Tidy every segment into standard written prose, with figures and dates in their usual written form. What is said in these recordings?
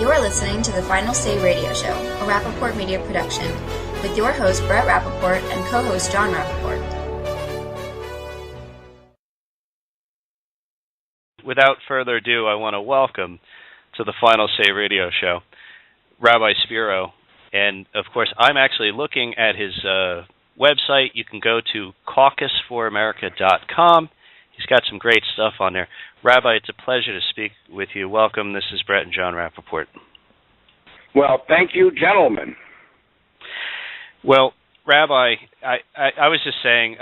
You're listening to the Final Say Radio Show, a Rappaport media production, with your host Brett Rappaport and co-host John Rappaport. Without further ado, I want to welcome to the Final Say Radio Show Rabbi Spero. And, of course, I'm actually looking at his website. You can go to caucusforamerica.com. He's got some great stuff on there. Rabbi, it's a pleasure to speak with you. Welcome. This is Brett and John Rappaport. Well, thank you, gentlemen. Well, Rabbi, I was just saying,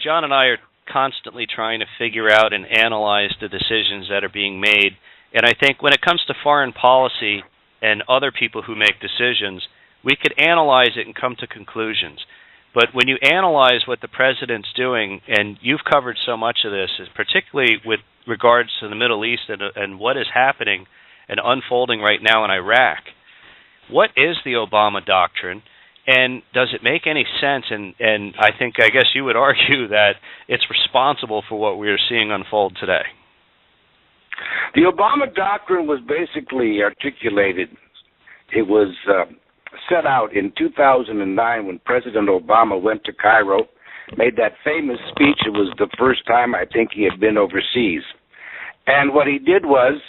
John and I are constantly trying to figure out and analyze the decisions that are being made. And I think when it comes to foreign policy and other people who make decisions, we could analyze it and come to conclusions. But when you analyze what the president's doing, and you've covered so much of this, particularly with regards to the Middle East and what is happening and unfolding right now in Iraq, what is the Obama doctrine, and does it make any sense? And I guess you would argue that it's responsible for what we are seeing unfold today. The Obama doctrine was basically articulated. It was set out in 2009 when President Obama went to Cairo, made that famous speech. It was the first time I think he had been overseas. And what he did was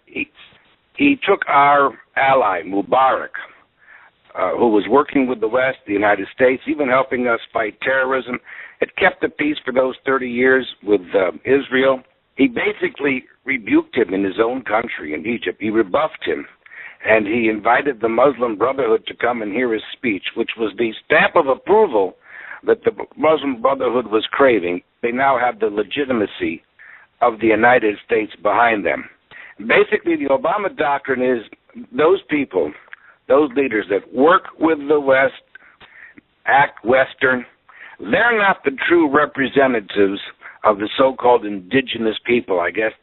he took our ally, Mubarak, who was working with the West, the United States, even helping us fight terrorism. It kept the peace for those 30 years with Israel. He basically rebuked him in his own country, in Egypt. He rebuffed him. And he invited the Muslim Brotherhood to come and hear his speech, which was the stamp of approval that the Muslim Brotherhood was craving. They now have the legitimacy of the United States behind them. Basically, the Obama doctrine is those people, those leaders that work with the West, act Western, they're not the true representatives of the so-called indigenous people, I guess,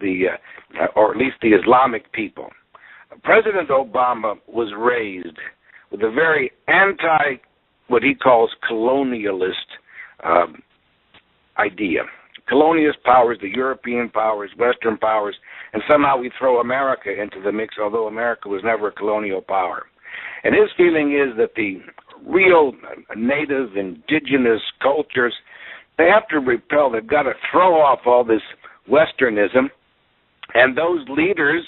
or at least the Islamic people. President Obama was raised with a very what he calls colonialist idea. Colonialist powers, the European powers, Western powers, and somehow we throw America into the mix, although America was never a colonial power. And his feeling is that the real native, indigenous cultures, they have to repel. They've got to throw off all this Westernism, and those leaders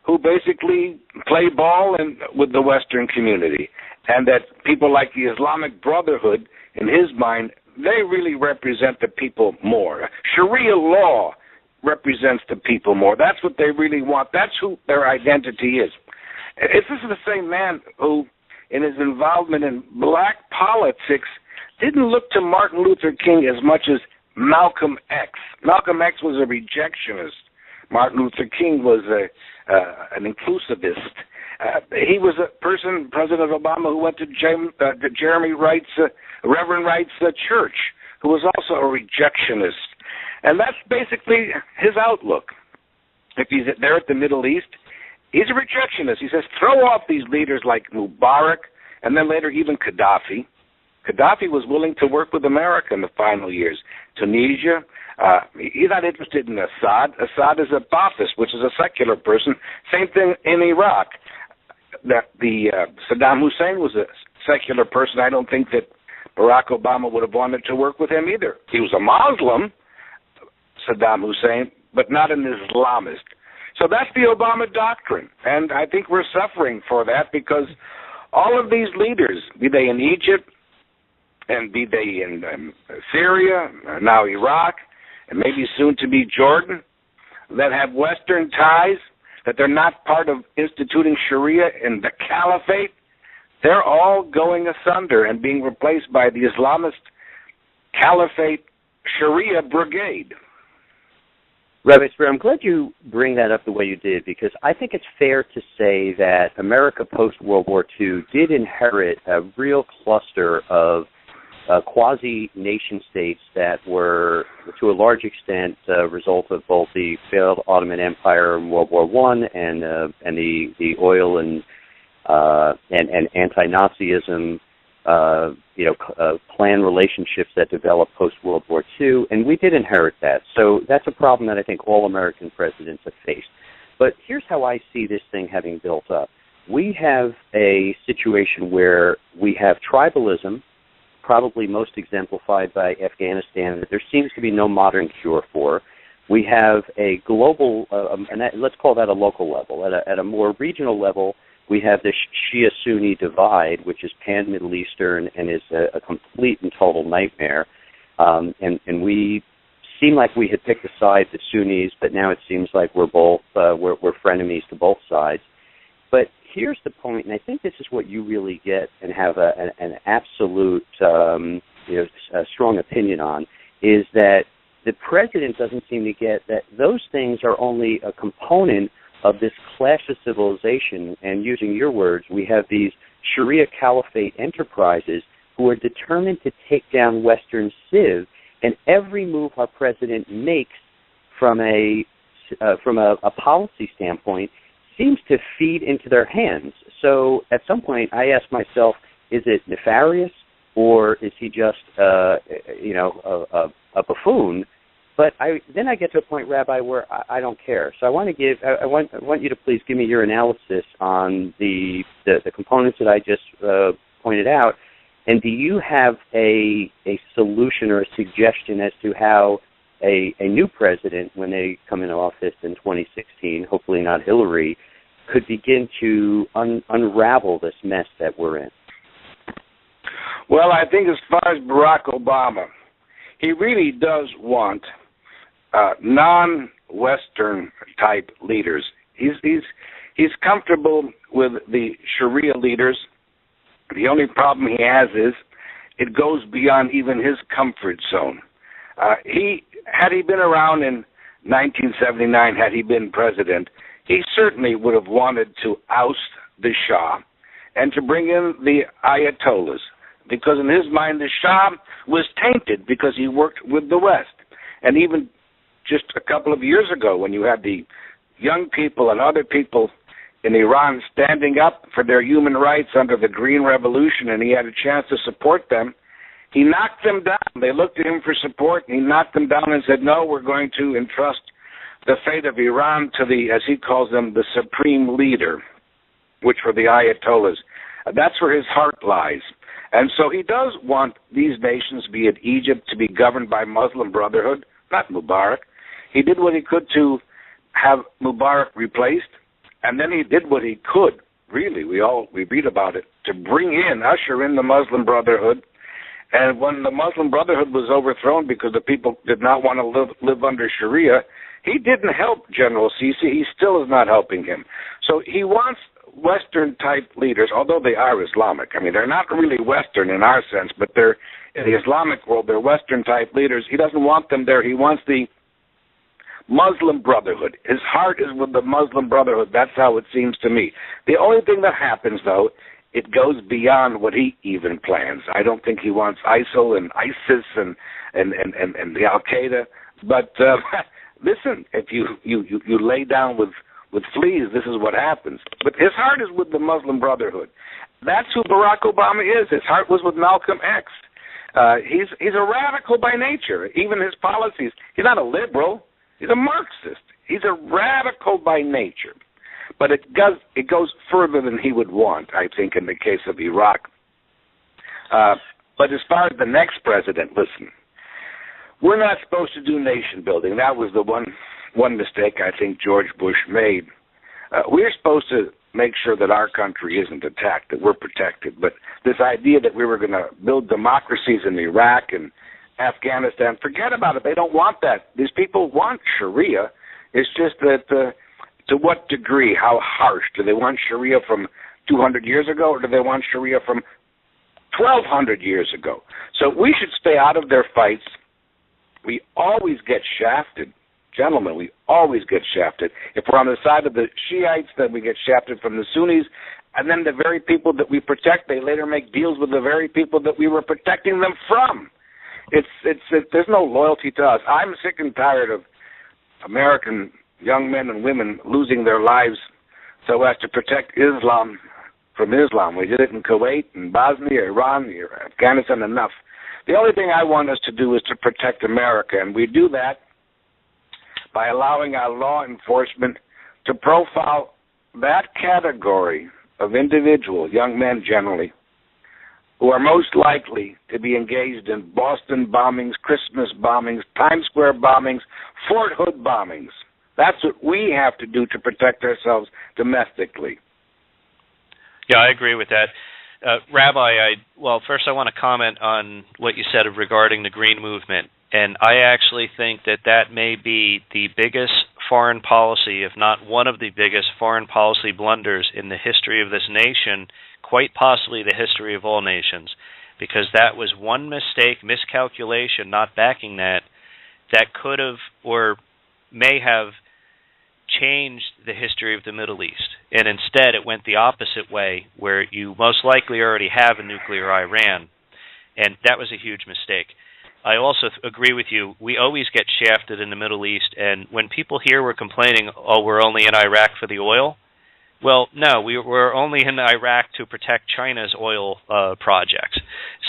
who basically play ball with the Western community, and that people like the Islamic Brotherhood, in his mind, they really represent the people more. Sharia law represents the people more. That's what they really want. That's who their identity is. This is the same man who, in his involvement in black politics, didn't look to Martin Luther King as much as Malcolm X. Malcolm X was a rejectionist. Martin Luther King was an inclusivist. He was a person, President Obama, who went to Reverend Wright's church, who was also a rejectionist. And that's basically his outlook. If he's there at the Middle East, he's a rejectionist. He says, throw off these leaders like Mubarak, and then later even Gaddafi. Gaddafi was willing to work with America in the final years. Tunisia, he's not interested in Assad. Assad is a Ba'athist, which is a secular person. Same thing in Iraq. Saddam Hussein was a secular person. I don't think that Barack Obama would have wanted to work with him either. He was a Muslim, Saddam Hussein, but not an Islamist. So that's the Obama doctrine, and I think we're suffering for that because all of these leaders, be they in Egypt and be they in Syria, now Iraq, and maybe soon to be Jordan, that have Western ties, that they're not part of instituting Sharia and the Caliphate, they're all going asunder and being replaced by the Islamist Caliphate Sharia Brigade. Rabbi Spero, I'm glad you bring that up the way you did, because I think it's fair to say that America post-World War II did inherit a real cluster of quasi-nation states that were, to a large extent, a result of both the failed Ottoman Empire in World War I and the oil and anti-Nazism, clan relationships that developed post-World War II, and we did inherit that. So that's a problem that I think all American presidents have faced. But here's how I see this thing having built up. we have a situation where we have tribalism, probably most exemplified by Afghanistan, that there seems to be no modern cure for. We have a global, and let's call that a local level. At a more regional level, we have this Shia-Sunni divide, which is pan-Middle Eastern and is a complete and total nightmare. And we seem like we had picked a side, the Sunnis, but now it seems like we're frenemies to both sides. But here's the point, and I think this is what you really get and have an absolute a strong opinion on, is that the president doesn't seem to get that those things are only a component of this clash of civilization. And using your words, we have these Sharia caliphate enterprises who are determined to take down Western civ, and every move our president makes from a policy standpoint seems to feed into their hands. So at some point, I ask myself, is it nefarious, or is he just a buffoon? But then I get to a point, Rabbi, where I don't care. So I want you to please give me your analysis on the components that I just pointed out. And do you have a solution or a suggestion as to how a new president, when they come into office in 2016, hopefully not Hillary, could begin to unravel this mess that we're in? Well, I think as far as Barack Obama, he really does want non-Western type leaders. He's comfortable with the Sharia leaders. The only problem he has is it goes beyond even his comfort zone. Had he been around in 1979, had he been president, he certainly would have wanted to oust the Shah and to bring in the Ayatollahs, because in his mind the Shah was tainted because he worked with the West. And even just a couple of years ago, when you had the young people and other people in Iran standing up for their human rights under the Green Revolution, and he had a chance to support them, he knocked them down. They looked to him for support, and he knocked them down and said, no, we're going to entrust the fate of Iran to the, as he calls them, the supreme leader, which were the Ayatollahs. That's where his heart lies. And so he does want these nations, be it Egypt, to be governed by Muslim Brotherhood, not Mubarak. He did what he could to have Mubarak replaced, and then he did what he could, really, we read about it, to usher in the Muslim Brotherhood. And when the Muslim Brotherhood was overthrown because the people did not want to live under Sharia, he didn't help General Sisi. He still is not helping him. So he wants Western-type leaders, although they are Islamic. I mean, they're not really Western in our sense, but they're in the Islamic world, they're Western-type leaders. He doesn't want them there. He wants the Muslim Brotherhood. His heart is with the Muslim Brotherhood. That's how it seems to me. The only thing that happens, though, it goes beyond what he even plans. I don't think he wants ISIL and ISIS and the Al-Qaeda. But listen, if you lay down with fleas, this is what happens. But his heart is with the Muslim Brotherhood. That's who Barack Obama is. His heart was with Malcolm X. He's a radical by nature. Even his policies, he's not a liberal. He's a Marxist. He's a radical by nature. But it goes further than he would want, I think, in the case of Iraq. But as far as the next president, listen, we're not supposed to do nation building. That was the one mistake I think George Bush made. We're supposed to make sure that our country isn't attacked, that we're protected. But this idea that we were going to build democracies in Iraq and Afghanistan, forget about it. They don't want that. These people want Sharia. It's just that to what degree, how harsh? Do they want Sharia from 200 years ago, or do they want Sharia from 1,200 years ago? So we should stay out of their fights. We always get shafted. Gentlemen, we always get shafted. If we're on the side of the Shiites, then we get shafted from the Sunnis, and then the very people that we protect, they later make deals with the very people that we were protecting them from. There's no loyalty to us. I'm sick and tired of American young men and women losing their lives so as to protect Islam from Islam. We did it in Kuwait, in Bosnia, Iran, Afghanistan, enough. The only thing I want us to do is to protect America, and we do that by allowing our law enforcement to profile that category of individuals, young men generally, who are most likely to be engaged in Boston bombings, Christmas bombings, Times Square bombings, Fort Hood bombings. That's what we have to do to protect ourselves domestically. Yeah, I agree with that. Rabbi, first I want to comment on what you said regarding the Green Movement. And I actually think that may be the biggest foreign policy, if not one of the biggest foreign policy blunders in the history of this nation, quite possibly the history of all nations, because that was one miscalculation, not backing that could have or may have changed the history of the Middle East. And instead it went the opposite way, where you most likely already have a nuclear Iran. And that was a huge mistake. I also agree with you. We always get shafted in the Middle East, and when people here were complaining, we're only in Iraq for the oil, well, no, we're only in Iraq to protect China's oil projects.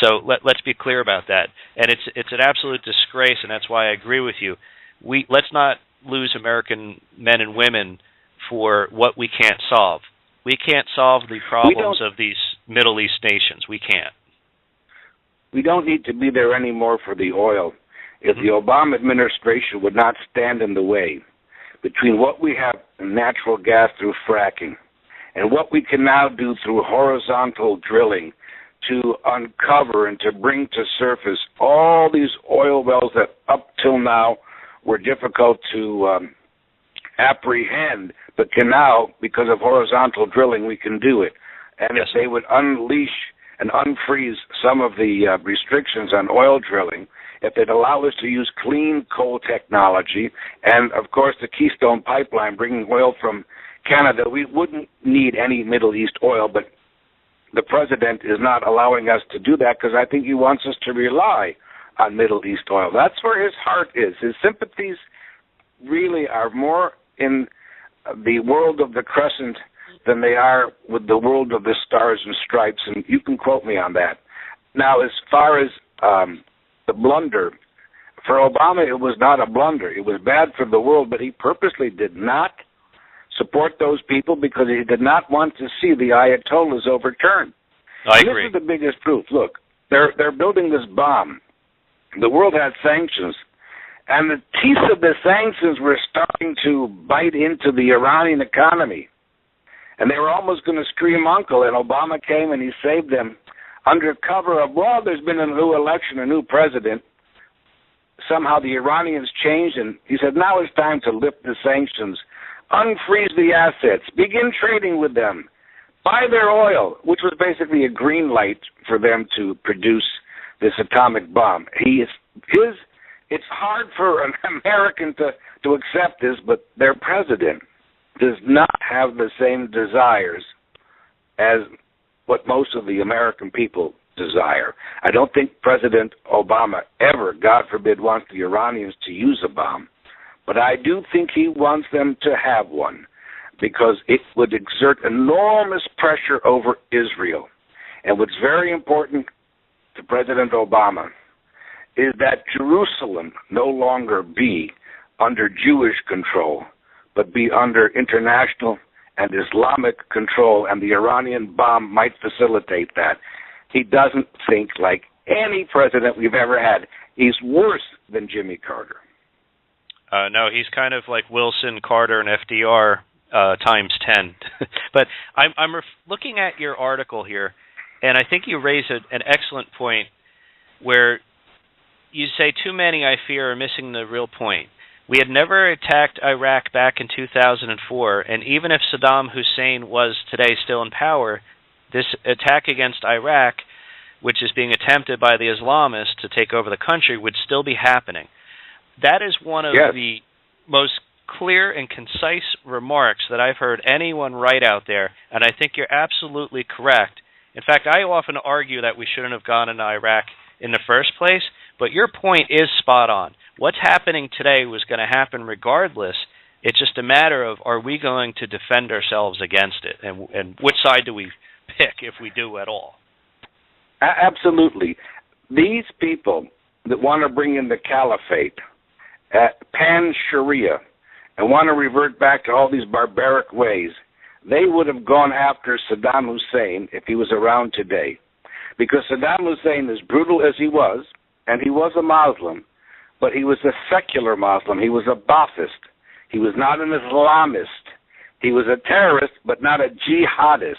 So let's be clear about that. And it's an absolute disgrace, and that's why I agree with you. Let's not lose American men and women for what we can't solve. We can't solve the problems of these Middle East nations. We can't. We don't need to be there anymore for the oil. If the Obama administration would not stand in the way between what we have in natural gas through fracking and what we can now do through horizontal drilling to uncover and to bring to surface all these oil wells that up till now were difficult to apprehend, but can now, because of horizontal drilling, we can do it. And if they would unleash and unfreeze some of the restrictions on oil drilling, if they'd allow us to use clean coal technology, and, of course, the Keystone Pipeline bringing oil from Canada, we wouldn't need any Middle East oil, but the president is not allowing us to do that because I think he wants us to rely on Middle East oil. That's where his heart is. His sympathies really are more in the world of the crescent than they are with the world of the stars and stripes, and you can quote me on that. Now, as far as the blunder, for Obama, it was not a blunder. It was bad for the world, but he purposely did not support those people because he did not want to see the Ayatollahs overturned. I agree. This is the biggest proof. Look, they're building this bomb. The world had sanctions, and the teeth of the sanctions were starting to bite into the Iranian economy. And they were almost going to scream uncle, and Obama came and he saved them under cover of, well, there's been a new election, a new president. Somehow the Iranians changed, and he said, now it's time to lift the sanctions, unfreeze the assets, begin trading with them, buy their oil, which was basically a green light for them to produce this atomic bomb. It's hard for an American to accept this, but their president does not have the same desires as what most of the American people desire. I don't think President Obama ever, God forbid, wants the Iranians to use a bomb, but I do think he wants them to have one because it would exert enormous pressure over Israel. And what's very important to President Obama is that Jerusalem no longer be under Jewish control, but be under international and Islamic control, and the Iranian bomb might facilitate that. He doesn't think like any president we've ever had. He's worse than Jimmy Carter. No, he's kind of like Wilson, Carter, and FDR times 10. But I'm looking at your article here, and I think you raise an excellent point where you say too many, I fear, are missing the real point. We had never attacked Iraq back in 2004, and even if Saddam Hussein was today still in power, this attack against Iraq, which is being attempted by the Islamists to take over the country, would still be happening. That is one of the most clear and concise remarks that I've heard anyone write out there, and I think you're absolutely correct. In fact, I often argue that we shouldn't have gone into Iraq in the first place, but your point is spot on. What's happening today was going to happen regardless. It's just a matter of, are we going to defend ourselves against it, and which side do we pick if we do at all? Absolutely. These people that want to bring in the caliphate, pan-Sharia, and want to revert back to all these barbaric ways, they would have gone after Saddam Hussein if he was around today. Because Saddam Hussein, as brutal as he was, and he was a Muslim, but he was a secular Muslim. He was a Ba'athist. He was not an Islamist. He was a terrorist, but not a jihadist.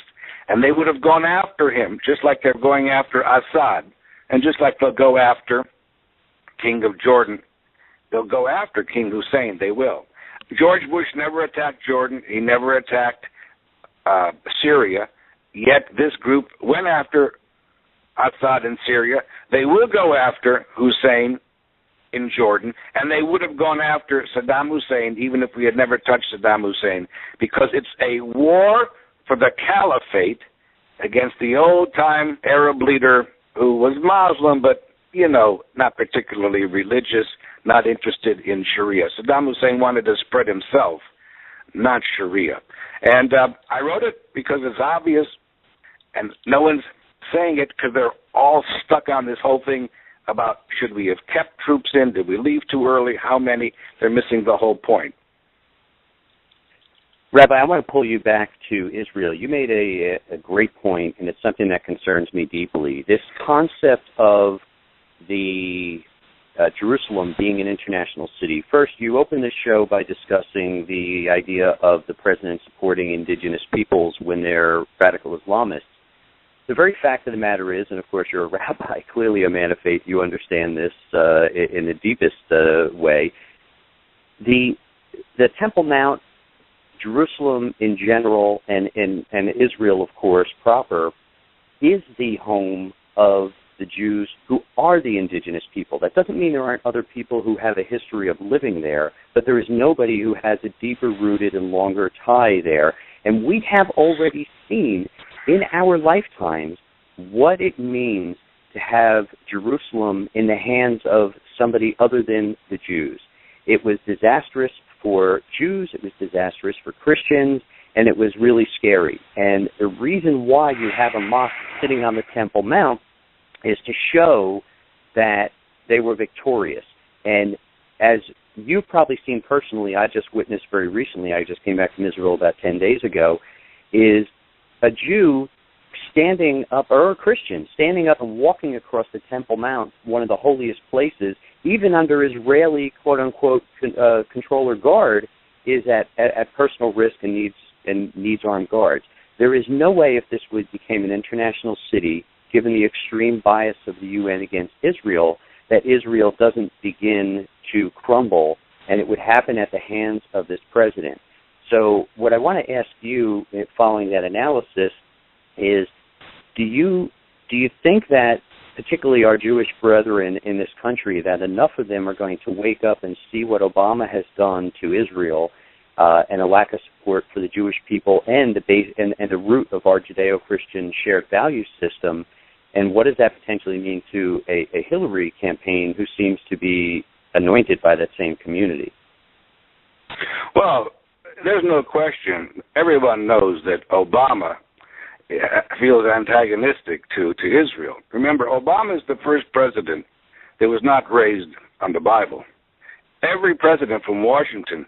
And they would have gone after him, just like they're going after Assad. And just like they'll go after King of Jordan, they'll go after King Hussein. They will. George Bush never attacked Jordan. He never attacked Syria. Yet this group went after Assad in Syria. They will go after Hussein in Jordan, and they would have gone after Saddam Hussein even if we had never touched Saddam Hussein, because it's a war for the caliphate against the old-time Arab leader who was Muslim, but, you know, not particularly religious, not interested in Sharia. Saddam Hussein wanted to spread himself, not Sharia. And I wrote it because it's obvious, and no one's saying it because they're all stuck on this whole thing about should we have kept troops in, did we leave too early, how many. They're missing the whole point. Rabbi, I want to pull you back to Israel. You made a great point, and it's something that concerns me deeply. This concept of the Jerusalem being an international city. First, you opened the show by discussing the idea of the president supporting indigenous peoples when they're radical Islamists. The very fact of the matter is, and of course you're a rabbi, clearly a man of faith, you understand this in the deepest way, the Temple Mount, Jerusalem in general, and Israel, of course, proper, is the home of the Jews who are the indigenous people. That doesn't mean there aren't other people who have a history of living there, but there is nobody who has a deeper-rooted and longer tie there. And we have already seen in our lifetimes what it means to have Jerusalem in the hands of somebody other than the Jews. It was disastrous for Jews, it was disastrous for Christians, and it was really scary. And the reason why you have a mosque sitting on the Temple Mount is to show that they were victorious. And as you've probably seen personally, I just witnessed very recently, I just came back from Israel about 10 days ago, is a Jew standing up, or a Christian, standing up and walking across the Temple Mount, one of the holiest places, even under Israeli, quote-unquote, control or guard, is at personal risk and needs armed guards. There is no way if this became an international city, given the extreme bias of the UN against Israel, that Israel doesn't begin to crumble, and it would happen at the hands of this president. So what I want to ask you, following that analysis, is do you think that, particularly our Jewish brethren in this country, that enough of them are going to wake up and see what Obama has done to Israel and a lack of support for the Jewish people and the root of our Judeo-Christian shared value system, and what does that potentially mean to a Hillary campaign who seems to be anointed by that same community? Well, there's no question. Everyone knows that Obama feels antagonistic to Israel. Remember, Obama is the first president that was not raised on the Bible. Every president from Washington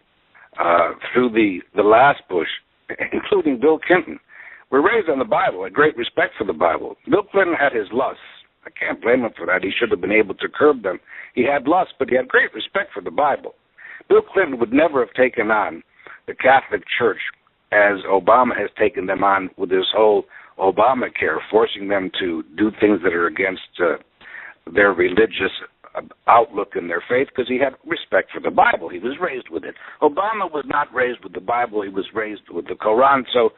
through the last Bush, including Bill Clinton, were raised on the Bible, had great respect for the Bible. Bill Clinton had his lusts. I can't blame him for that. He should have been able to curb them. He had lusts, but he had great respect for the Bible. Bill Clinton would never have taken on the Catholic Church as Obama has taken them on with this whole Obamacare, forcing them to do things that are against their religious outlook and their faith, because he had respect for the Bible. He was raised with it. Obama was not raised with the Bible. He was raised with the Quran. So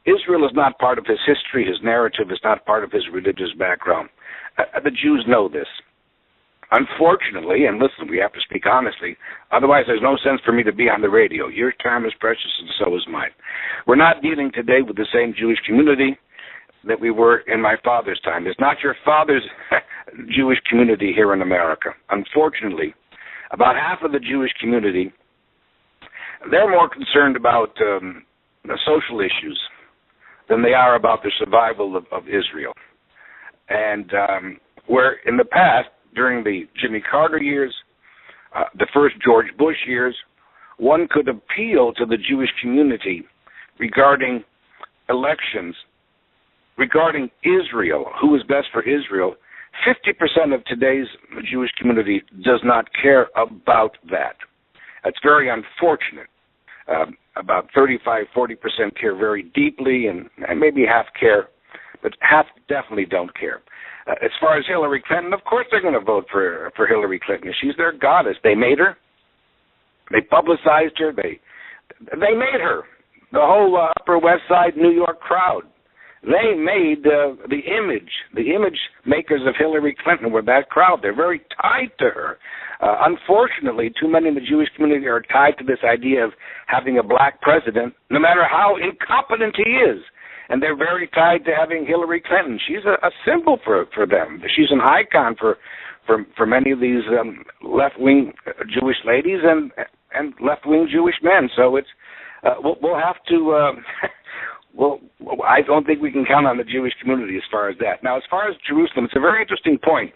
Israel is not part of his history. His narrative is not part of his religious background. The Jews know this. Unfortunately, and listen, we have to speak honestly, otherwise there's no sense for me to be on the radio. Your time is precious and so is mine. We're not dealing today with the same Jewish community that we were in my father's time. It's not your father's Jewish community here in America. Unfortunately, about half of the Jewish community, they're more concerned about the social issues than they are about the survival of Israel. And where in the past, during the Jimmy Carter years, the first George Bush years, one could appeal to the Jewish community regarding elections regarding Israel, who is best for Israel, 50% of today's Jewish community does not care about that. That's very unfortunate. About 35-40% care very deeply, and maybe half care, but half definitely don't care. As far as Hillary Clinton, of course they're going to vote for Hillary Clinton. She's their goddess. They made her. They publicized her. They made her. The whole Upper West Side New York crowd. They made the image makers of Hillary Clinton were that crowd. They're very tied to her. Unfortunately, too many in the Jewish community are tied to this idea of having a black president, no matter how incompetent he is. And they're very tied to having Hillary Clinton. She's a symbol for them. She's an icon for many of these left-wing Jewish ladies and left-wing Jewish men. So it's we'll have to. Well, I don't think we can count on the Jewish community as far as that. Now, as far as Jerusalem, it's a very interesting point.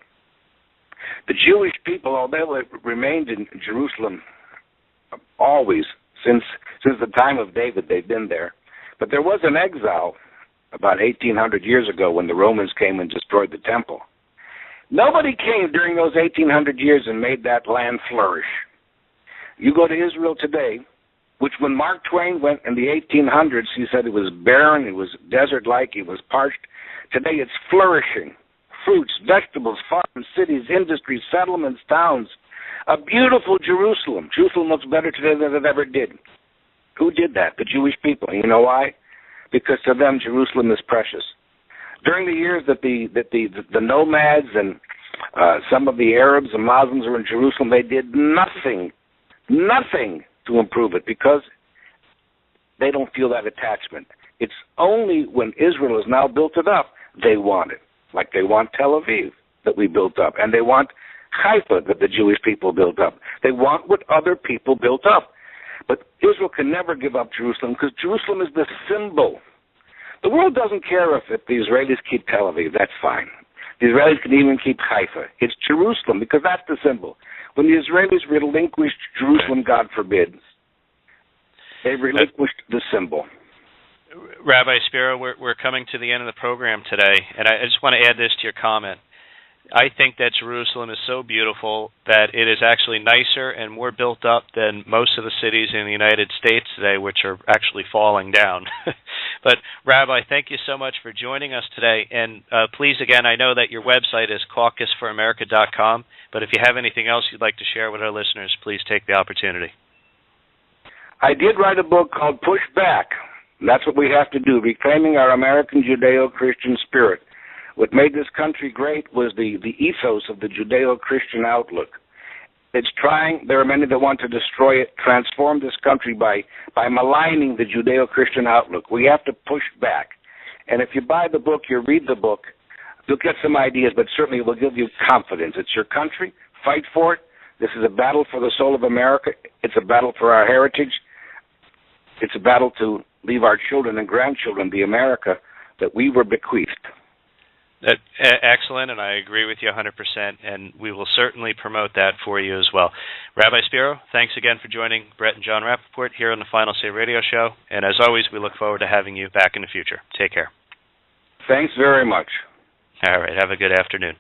The Jewish people, although they remained in Jerusalem always since the time of David, they've been there. But there was an exile about 1,800 years ago when the Romans came and destroyed the temple. Nobody came during those 1,800 years and made that land flourish. You go to Israel today, which when Mark Twain went in the 1800s, he said it was barren, it was desert-like, it was parched. Today it's flourishing. Fruits, vegetables, farms, cities, industries, settlements, towns. A beautiful Jerusalem. Jerusalem looks better today than it ever did. Who did that? The Jewish people. You know why? Because to them, Jerusalem is precious. During the years that the nomads and some of the Arabs and Muslims were in Jerusalem, they did nothing to improve it because they don't feel that attachment. It's only when Israel has now built it up, they want it. Like they want Tel Aviv that we built up, and they want Haifa that the Jewish people built up. They want what other people built up. But Israel can never give up Jerusalem because Jerusalem is the symbol. The world doesn't care if the Israelis keep Tel Aviv. That's fine. The Israelis can even keep Haifa. It's Jerusalem because that's the symbol. When the Israelis relinquished Jerusalem, God forbid, they relinquished the symbol. Rabbi Spero, we're coming to the end of the program today, and I just want to add this to your comment. I think that Jerusalem is so beautiful that it is actually nicer and more built up than most of the cities in the United States today, which are actually falling down. But, Rabbi, thank you so much for joining us today. And please, again, I know that your website is caucusforamerica.com, but if you have anything else you'd like to share with our listeners, please take the opportunity. I did write a book called Push Back. That's what we have to do, reclaiming our American Judeo-Christian spirit. What made this country great was the ethos of the Judeo-Christian outlook. It's trying, there are many that want to destroy it, transform this country by maligning the Judeo-Christian outlook. We have to push back. And if you buy the book, you read the book, you'll get some ideas, but certainly it will give you confidence. It's your country. Fight for it. This is a battle for the soul of America. It's a battle for our heritage. It's a battle to leave our children and grandchildren the America that we were bequeathed. Excellent, and I agree with you 100%, and we will certainly promote that for you as well. Rabbi Spero, thanks again for joining Brett and John Rappaport here on the Final Say Radio Show, and as always, we look forward to having you back in the future. Take care. Thanks very much. All right, have a good afternoon.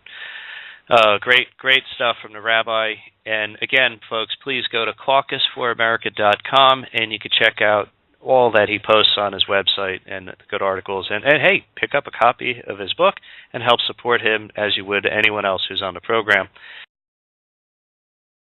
Great stuff from the Rabbi, and again, folks, please go to caucusforamerica.com, and you can check out all that he posts on his website and good articles. And hey, pick up a copy of his book and help support him as you would anyone else who's on the program.